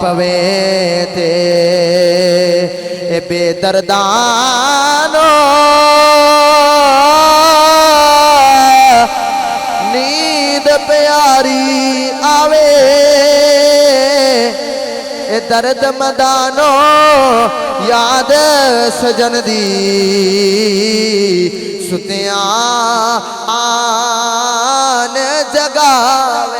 پوے تے اے بے دردانو نیند پیاری آوے اے درد مدانو یاد سجن دی ستیاں آن جگاوے۔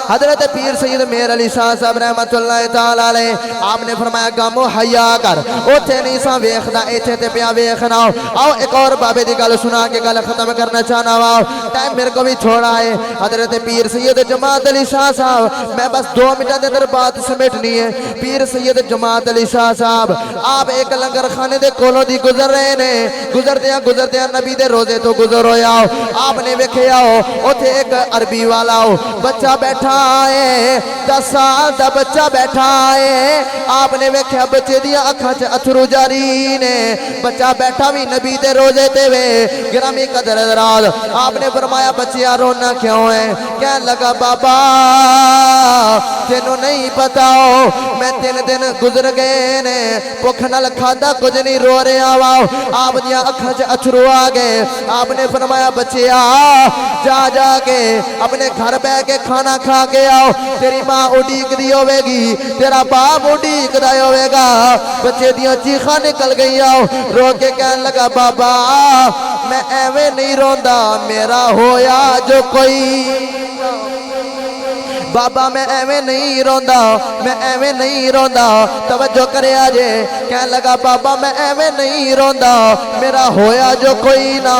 حضرت پیر سید میر علی شاہ صاحب رحمت اللہ تعالیٰ علیہ آپ نے فرمایا گامو حیا کر اوتھے نہیں سا ویخنا ایتھے تے پیا ویخنا آؤ ایک اور بابے دی گل سنا کے گل ختم کرنا چاہنا واؤ ٹائم میرے کو بھی چھوڑا ہے۔ حضرت پیر سید جماعت علی شاہ صاحب میں بس 2 منٹ دے اندر بات سمیٹنی ہے۔ پیر سید جماعت علی شاہ صاحب آپ ایک لنگر خانے دے کولوں دی گزر رہے نے گزر دیا نبی دے روزے تو گزر ہویا آپ نے ویکھے آؤ اوتھے ایک عربی والا ہو بچہ بیٹھا 10 سال دا بچہ بیٹھا ہے آپ نے ویکھیا بچے دیا اکھاں چ اتھرو جاری نے بچہ بیٹھا بھی نبی دے روزے تے وے گرامی قدر حضرات آپ نے فرمایا بچیا رونا کیوں ہے کہنے لگا بابا تینوں نہیں پتا میں 3 دن گزر گئے نے بھوک نال کھادا کچھ نہیں رو رہا وا آپ دیا اکھاں چ اتھرو آ گئے آپ نے فرمایا بچیا جا کے اپنے گھر بیٹھ کے کھانا کھا کے آؤ تیری ماں اڈیک دی ہوئے گی تیرا باپ اڈیک دا ہوئے گا بچے دیاں چیخاں نکل گئی آؤ رو کے کہنے لگا بابا میں ایویں نہیں روندا میرا ہویا جو کوئی بابا میں ایویں نہیں روندا میں ایویں نہیں روندا توجہ کرے آجے کہنے لگا بابا میں ایویں نہیں روندا میرا ہویا جو کوئی نہ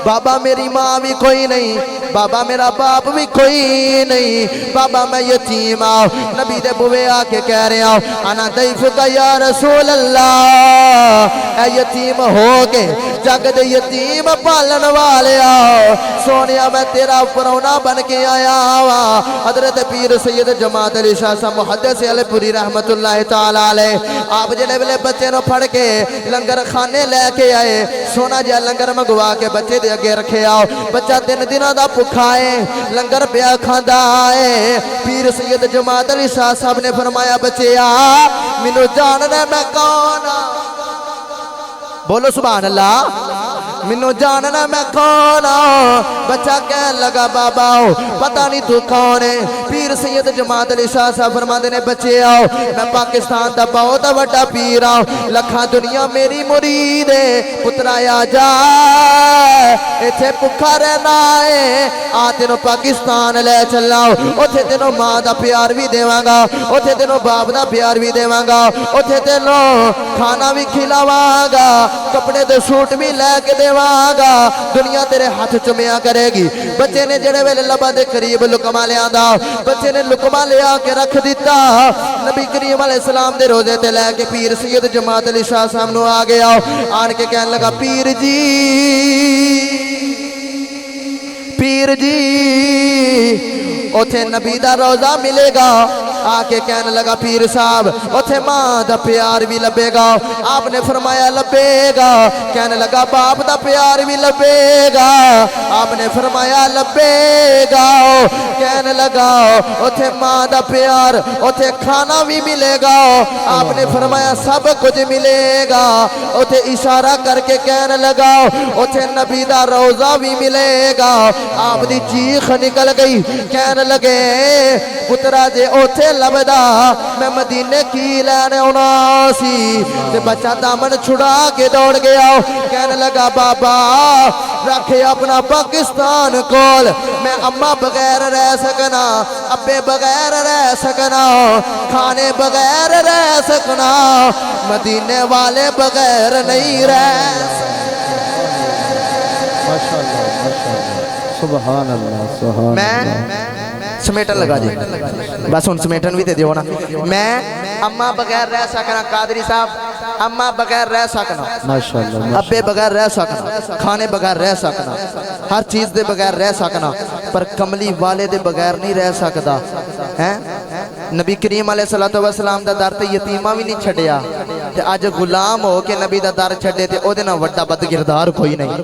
بابا میری ماں بھی کوئی نہیں بابا میرا باپ بھی کوئی نہیں بابا میں یتیم آؤ نبی دے بوے آ کے کہہ رہے آؤ انا ضیفک یا رسول اللہ اے یتیم ہو کے جگ دے یتیم پالن والے آؤ سونیا میں تیرا پرونا بن کے آیا وا حضرت پیر سید جماعت علی شاہ صاحب محدث علی پوری رحمت اللہ تعالیٰ علیہ آپ جنے بلے بچے نو پھڑ کے لنگر خانے لے کے آئے سونا جا لنگر منگوا کے بچے دے اگے رکھے آؤ بچہ 3 دنوں دا کھائے لنگر پیا کھاندا ہے پیر سید جماعت علی شاہ صاحب نے فرمایا بچیا مینوں جاننا میں کون بولو سبحان اللہ مینوں جاننا میں کون بچہ کہنے لگا بابا پتہ نہیں تو کون ہے پیر سید جماعت علی شاہ صاحب فرماندے نے بچے آؤ میں پاکستان دا بہت بڑا پیر آؤ لکھاں دنیا میری مرید ہے پترا آ جا ایتھے بھکھا رہنا ہے آ تینوں پاکستان لے چلاؤ اوتھے تینوں ماں دا پیار بھی دیواں گا اوتھے تینوں باپ دا پیار بھی دیواں گا اوتھے تینوں کھانا بھی کھلاواں گا کپڑے دے سوٹ بھی لے کے دیواں گا دنیا تیرے ہاتھ چمیا کرے گی بچے نے جڑے ویلے لبا دے قریب لقمہ لے آندا بچے نے لقمہ لے آ کے رکھ دیتا نبی کریم علیہ السلام دے روزے تے لے کے پیر سید جماعت علی شاہ صاحب نو آ گیا آن کے کہنے لگا پیر جی اوتھے نبی دا روزہ ملے گا آ کے کہنے لگا پیر صاحب اوتھے ماں دا پیار بھی لبے گا آپ نے فرمایا لبے گا کہنے لگا باپ دا پیار بھی لبے گا آپ نے فرمایا لبے گا کہنے لگا اوتھے ماں دا پیار اوتھے کھانا بھی ملے گا آپ نے فرمایا سب کچھ ملے گا اوتھے اشارہ کر کے کہنے لگا اوتھے نبی دا روزہ بھی ملے گا آپ دی چیخ نکل گئی کہنے لگے پترا جے اوتھے لبدا میں مدینے کی لینے ہونا سی تے بچہ دامن چھڑا کے دوڑ گیا کہنے لگا بابا رکھے اپنا پاکستان کول میں اماں بغیر رہ سکنا ابے بغیر رہ سکنا کھانے بغیر رہ سکنا مدینے والے بغیر نہیں رہ سبحان اللہ سبحان میں سمیٹن لگا جی بس ان سمیٹن بھی تے دیو نا میں اماں بغیر رہ سکنا قادری صاحب اماں بغیر رہ سکنا ماشاءاللہ ابے بغیر رہ سکنا کھانے بغیر رہ سکنا ہر چیز دے بغیر رہ سکنا پر کملی والے دے بغیر نہیں رہ سکتا نبی کریم علیہ السلام دا در تے یتیمہ بھی نہیں چھڑیا تے اج غلام ہو کے نبی دا در چھڈے تے او دے نال وڈا بدکردار کوئی نہیں۔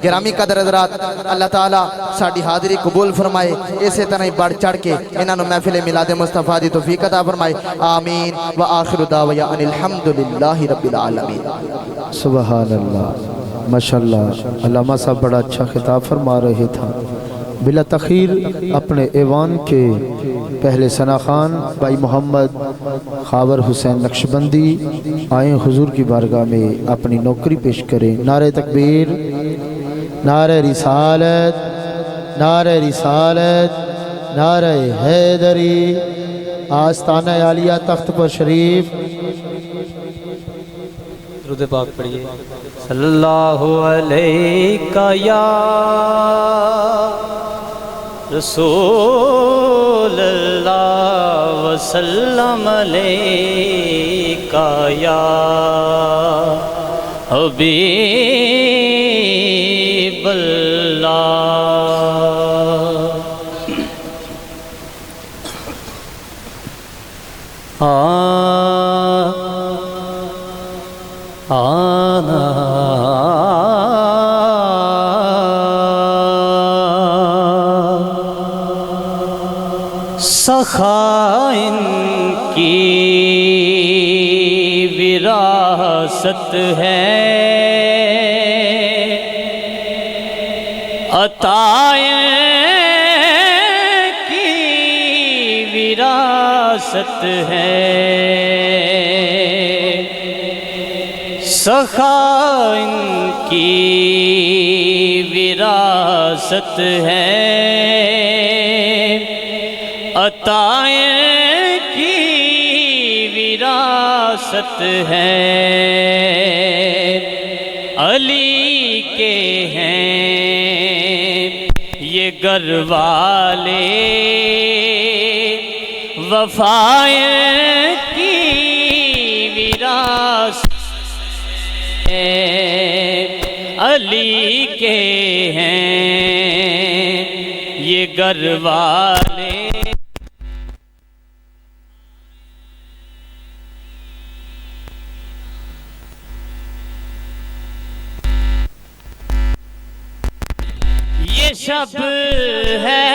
گرامی قدر حضرات، اللہ تعالیٰ ساڈی حاضری قبول فرمائے، اسی طرح ہی بڑھ چڑھ کے انہاں نو محفل میلاد مصطفیٰ دی توفیق عطا فرمائے، آمین وآخر دعوانا ان الحمدللہ رب العالمین۔ سبحان اللہ، ماشاءاللہ۔ علامہ صاحب بڑا اچھا خطاب فرما رہے تھا۔ بلا تخیر اپنے ایوان کے پہلے ثنا خان بھائی محمد خاور حسین نقشبندی آئیں حضور کی بارگاہ میں اپنی نوکری پیش کریں۔ نعرہ تکبیر، نعرہ رسالت، نعرہ رسالت، نعرہ حیدری، آستانہ عالیہ تخت پر شریف۔ درود پاک پڑھیے۔ صلی اللہ علیہ یا رسول اللہ وسلم علیکہ یا حبیب اللہ۔ آنا سخائن کی وراثت ہے، عطائیں کی وراثت ہے، سخائن کی وراثت ہے، عطائیں کی وراثت ہے، علی کے ہیں یہ گھر والے، وفائیں کی وراثت ہے، علی کے ہیں یہ گھر والے۔ یہ شب ہے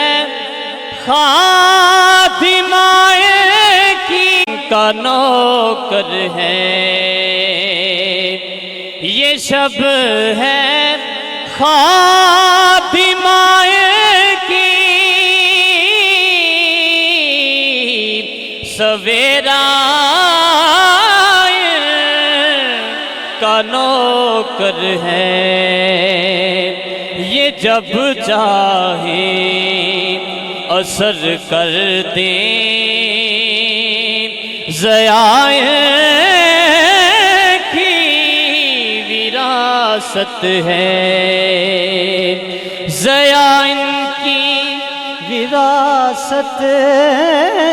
خادمائے کی کا نوکر ہے، یہ شب ہے خادمائے کی سویرا کا نوکر ہے، یہ جب چاہیں اثر کر دیں ضیائیں کی وراثت ہے، ضیائیں کی وراثت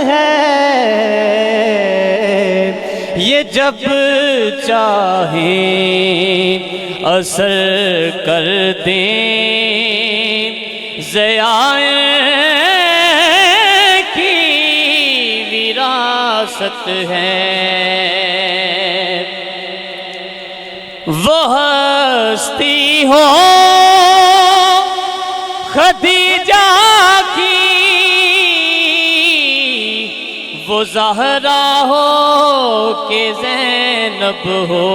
ہے، یہ جب چاہیں اثر کر دیں ضیائیں کی وراثت ہے، وہ ہستی ہو خدیجہ کی، وہ زہرا ہو کہ زینب ہو،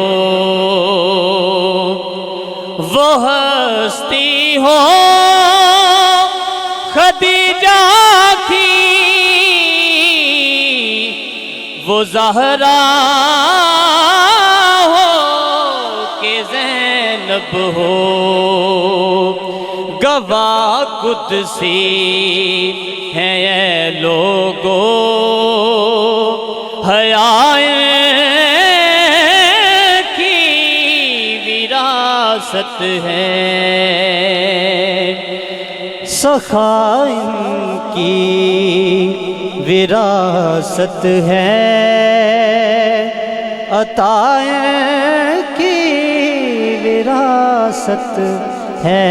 وہ ہستی ہو خدیجہ کی، وہ زہرا ہو کہ زینب ہو، گواہ قدسی ہیں یہ لوگو، حیائیں کی وراثت ہے، سخائن کی وراثت ہے، عطائیں کی وراثت ہے۔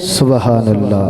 سبحان اللہ۔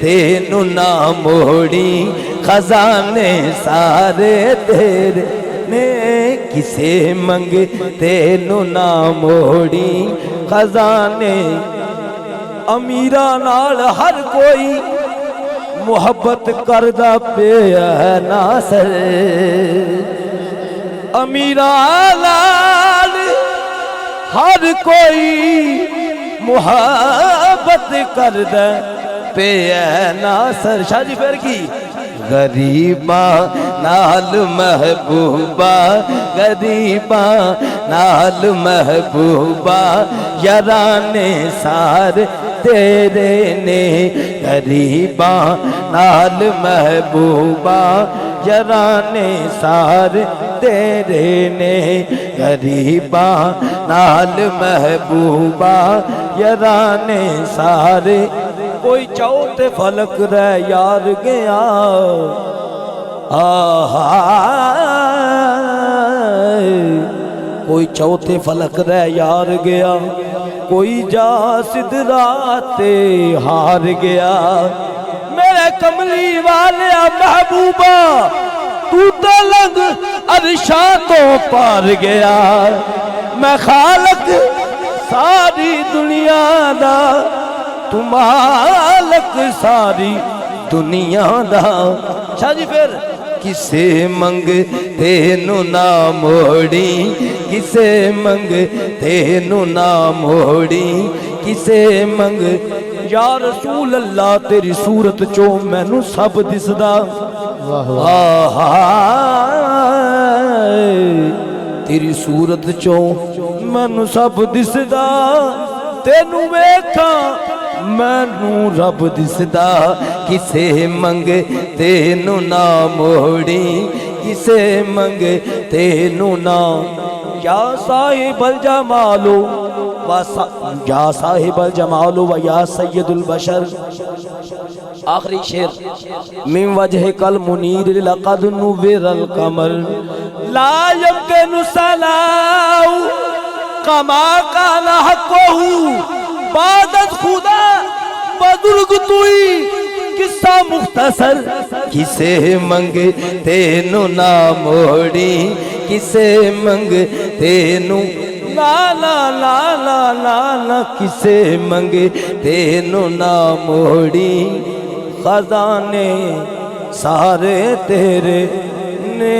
تینو نہ موڑی خزانے سارے تیرے نے کسے منگے تینو نہ موڑی خزانے امیرہ نال ہر کوئی محبت کردہ پہ ہے ناصر امیرہ نال ہر کوئی محبت کردہ پہ ہے ناصر شاہ جی پھر کی غریبا نال محبوبہ غریبا نال محبوبہ یارانے سارے تیرے نے غریبا نال محبوبہ یارانے سارے تیرے نے غریبا نال محبوبہ یارانے سارے کوئی چوتھے فلک رہ یار گیا کوئی چوتھے فلک رہ یار گیا کوئی جا سدراتے ہار گیا میرے کملی والے محبوبہ تو تلنگ عرشاں تو پار گیا میں خالق ساری دنیا دا تو مالک ساری دنیا دا شاہ جی پھر کسے منگ تینو نہ موڑی کسے منگ تینو نہ موڑی کسے منگ یا رسول اللہ تیری صورت چو مینو سب دسدا تیری صورت چو مینو سب دسدا تینو ویکھا مینو رب دسدا کسے منگ تینو نہ موڑی کسے منگ تینو نہ یا صاحب الجمالو یا صاحب الجمالو و یا سید البشر آخری شعر من وجہ کل منیر لقد نور القمر لا یمکن صلاو کما کان حقہ بعد خدا بزرگ توئی قصہ مختصر کسے منگ تینو نہ موڑی کسے منگ تینو لا لا لا لا لا لا کسے منگ تینو نہ موڑی خزانے سارے تیرے نے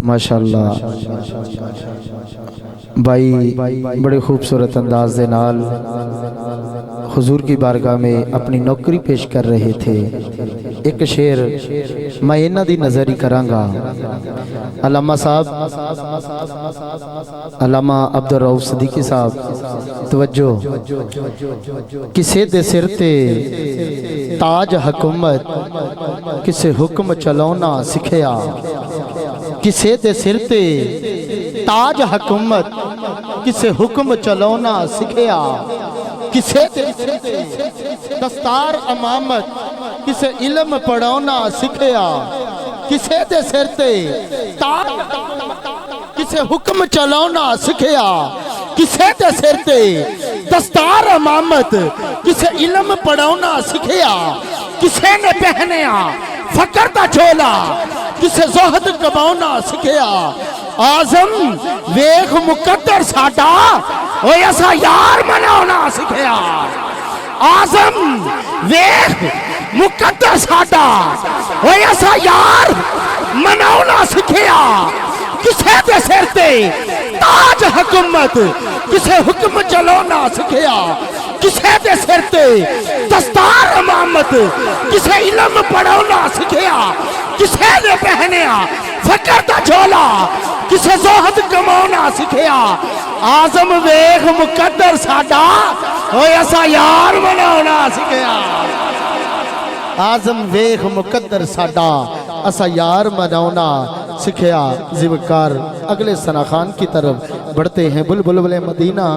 ماشاءاللہ بھائی بڑے خوبصورت انداز دے نال حضور کی بارگاہ میں اپنی نوکری پیش کر رہے تھے ایک شعر میں انہاں دی نظری کرانگا علامہ صاحب علامہ عبدالرؤف صدیقی صاحب توجہ کسے دے سر تے تاج حکومت کسے حکم چلونا سکھیا کسے دے سر تے تاج حکومت کسے حکم چلونا سکھیا کسے دے سر تے دستار امامت کسے علم پڑھونا سکھیا کسے دے سر تے تاج کسے حکم چلونا سکھیا کسے دے سر تے دستار امامت کسے علم پڑھونا سکھیا کسے نے پہنیا فقر دا چولا کسے زہد کماؤنا سکھیا آزم ویخ مقدر ساڈا او ایسا یار مناؤنا سکھیا آزم ویخ مقدر ساڈا او ایسا یار مناؤنا سکھیا کسے دے سر تے تاج حکومت کسے حکم چلونا سکھیا کسے دے سر تے دستار امامت کسے علم پڑھونا سکھیا کسے دے پہنیا فقر دا جھولا کسے زہد کماؤنا سکھیا آزم ویخ مقدر ساڈا او ایسا یار مناؤنا سکھیا آزم ویخ مقدر ساڈا ایسا یار مناؤنا سکھیا زیوکار اگلے سناخان کی طرف بڑھتے ہیں بلبل مدینہ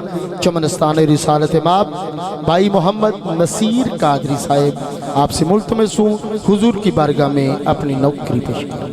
چمنستان رسالت ماب بھائی محمد نصیر قادری صاحب آپ سے ملتمس ہوں حضور کی بارگاہ میں اپنی نوکری پیش کریں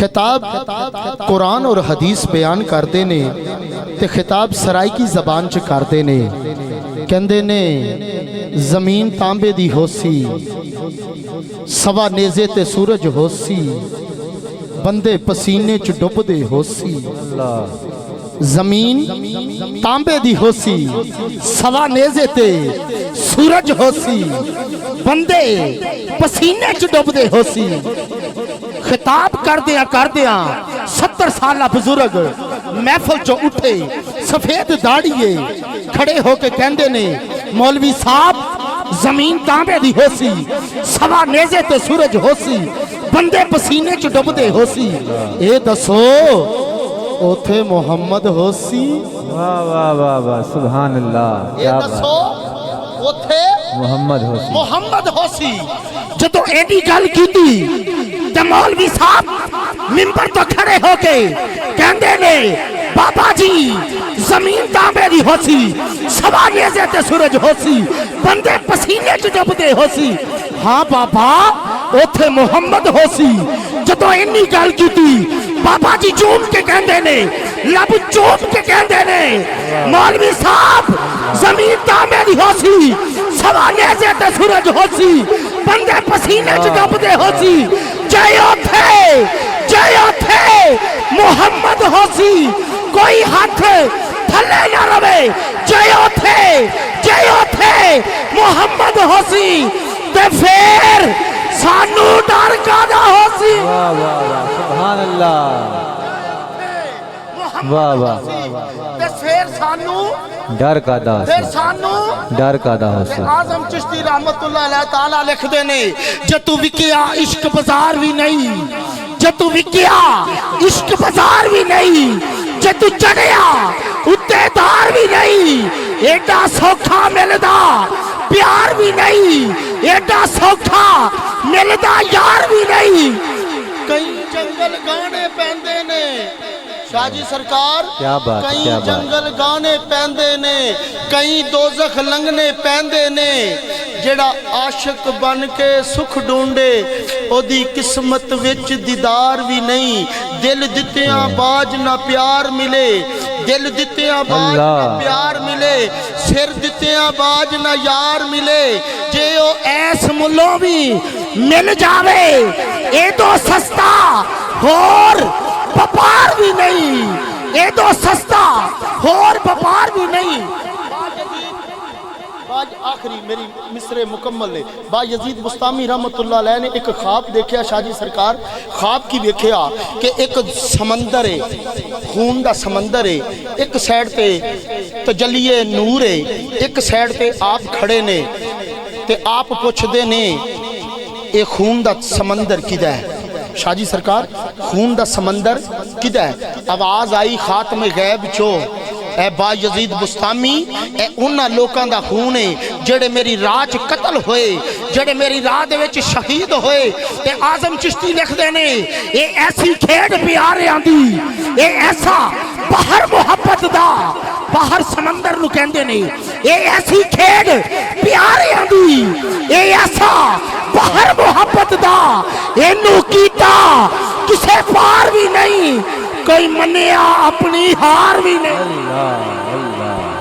خطاب قرآن اور حدیث بیان کرتے نے تے خطاب سرائی کی زبان چ کرتے نے کہندے نے زمین تانبے دی ہوسی سوا نیزے تے سورج ہوسی بندے پسینے چ ڈب دے ہوسی زمین تانبے دی ہوسی سوا نیزے تے سورج ہوسی بندے پسینے چ ڈب دے ہوسی خطاب کر دیاں 70 سالہ بزرگ محفل چو اٹھے سفید داڑیے کھڑے ہو کے کہندے نے مولوی صاحب زمین تانبے دی ہوسی سوا نیزے تے سورج ہوسی بندے پسینے چ ڈب دے ہوسی اے دسو اوتھے محمد ہوسی واہ واہ واہ واہ سبحان اللہ اے دسو اوتھے محمد ہوسی جدو ایڈی گل کیتی تے مولوی صاحب منبر تو کھڑے ہو کے کہندے نے بابا جی زمین تانبے دی ہوسی سوا نیزے تے سورج ہوسی بندے پسینے چ ڈبدے ہوسی ہاں بابا اوتھے محمد ہوسی جدو اینی گل کیتی بابا جی چوم کے کہندے نے لب چوم کے کہندے نے مولوی صاحب زمین تانبے دی ہوسی سوا نیزے تے سورج ہوسی بندے پسینے چ ڈبدے ہوسی جے اوتھے محمد ہوسی کوئی ہاتھ تھلے نہ روے جے اوتھے محمد ہوسی تے پھر سانو ڈر کادا ہوسی واہ واہ واہ سبحان اللہ واہ واہ تے پھر سانو ڈر کا دا پھر سانو ڈر کا دا حسن اعظم چشتی رحمت اللہ علیہ تعالیٰ لکھ دے نے جتو وکیا عشق بازار بھی نہیں جتو وکیا عشق بازار بھی نہیں جتو چڑھیا اتے دار بھی نہیں ایڈا سوکھا ملدا پیار بھی نہیں ایڈا سوکھا ملدا یار بھی نہیں کئی جنگل گانے پہندے نے شاہ جی سرکار کیا بات کئی کیا بات جنگل گانے پہندے نے کئی دوزخ لنگنے پہندے نے جڑا عاشق بن کے سکھ ڈونڈے او دی قسمت وچ دیدار بھی نہیں دل دتیاں باج نہ پیار ملے دل دتیاں باج نہ پیار ملے سر دتیاں باج نہ یار ملے جے او ایس ملوں بھی مل جاوے اے تو سستا اور بپار بھی نہیں اے تو سستا اور بپار بھی نہیں باج آخری میری مصر مکمل ہے با یزید بستامی رحمت اللہ علیہ نے ایک خواب دیکھیا شاہ جی سرکار خواب کی دیکھیا کہ ایک سمندر ہے خون دا سمندر ہے ایک سیڈ تے تجلیے نور ہے ایک سیڈ تے آپ کھڑے نے تے آپ پوچھ دے نے اے خون دا سمندر کدھا ہے شاہ جی سرکار خون دا سمندر کدھا ہے آواز آئی خاتم غیب چو اے با یزید بستامی اے انہاں لوکاں دا خون ہے جڑے میری راج قتل ہوئے جڑے میری راہ دے وچ شہید ہوئے تے اعظم چشتی لکھ دے نے اے ایسی کھیڑ پیارے آندی اے ایسا بہر محبت دا بہر سمندر نو کہندے نے اے ایسی کھیڑ پیارے آندی اے ایسا بہر محبت دا اے نو کیتا کسے پار بھی نہیں کوئی منیا اپنی ہار بھی نہیں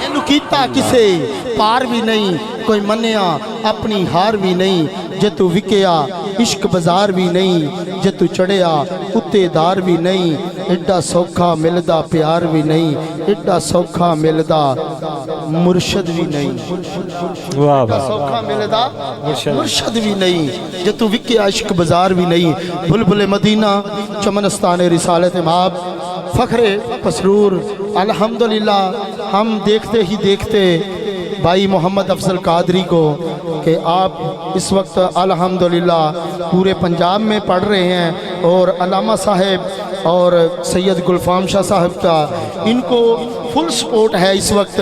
اینو کیتا کسے پار بھی نہیں کوئی منیا اپنی ہار بھی نہیں جے تو وکیا عشق بازار بھی نہیں جے تو چڑھیا اتے دار بھی نہیں ایڈا سوکھا ملدا پیار بھی نہیں ایڈا سوکھا ملدا مرشد بھی نہیں واہ ایڈا سوکھا ملدا مرشد بھی نہیں جے تو وکیا عشق بازار بھی نہیں بلبل مدینہ چمنستان رسالت ماب فخر پسرور الحمدللہ ہم دیکھتے ہی دیکھتے بھائی محمد افضل قادری کو کہ آپ اس وقت الحمدللہ پورے پنجاب میں پڑھ رہے ہیں اور علامہ صاحب اور سید گلفام شاہ صاحب کا ان کو فل سپورٹ ہے اس وقت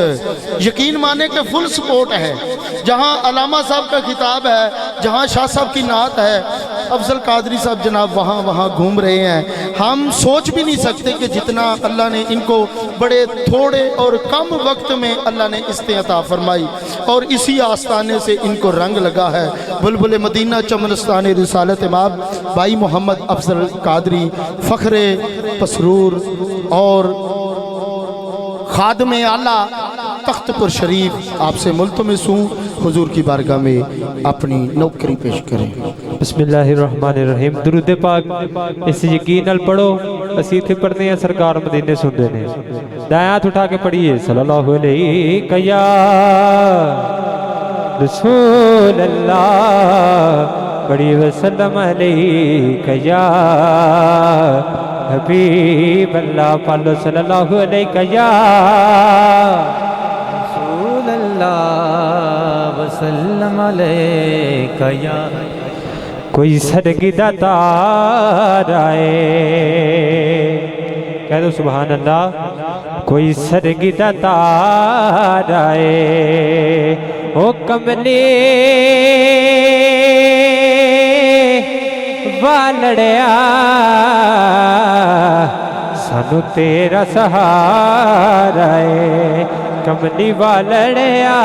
یقین مانے کہ فل سپورٹ ہے جہاں علامہ صاحب کا خطاب ہے جہاں شاہ صاحب کی نعت ہے افضل قادری صاحب جناب وہاں گھوم رہے ہیں. ہم سوچ بھی نہیں سکتے کہ جتنا اللہ نے ان کو بڑے تھوڑے اور کم وقت میں اللہ نے استعمال عطا فرمائی اور اسی آستانے سے ان کو رنگ لگا ہے. بلبل مدینہ چمنستان رسالت امام بھائی محمد افضل قادری فخر پسرور اور خادم اعلیٰ تخت پر شریف آپ سے ملتمس ہوں حضور کی بارگاہ میں اپنی نوکری پیش کریں. بسم اللہ الرحمن الرحیم. درود پاک اس یقین نال پڑھو اسی تھے پڑھنے ہیں سرکار مدینے سندے نے. دائیں ہاتھ اٹھا کے پڑھیے صلی اللہ علیہ یا رسول اللہ بڑی وسلم علیہ یا حبیب اللہ پالو صلی اللہ علیہ یا رسول اللہ وسلم علیہ یا. کوئی سرگدہ تار آئے کہہ دو سبحان اللہ. کوئی سرگدہ تار آئے او کملی والڑیا سانو تیرا سہارا ہے. کملی والڑیا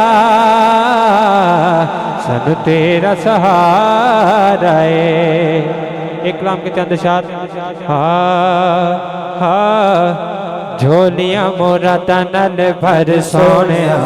سانو تیرا سہارا ہے. ایک کلام کے چند اشعار. جھولیاں مورا تنل بھر سونیا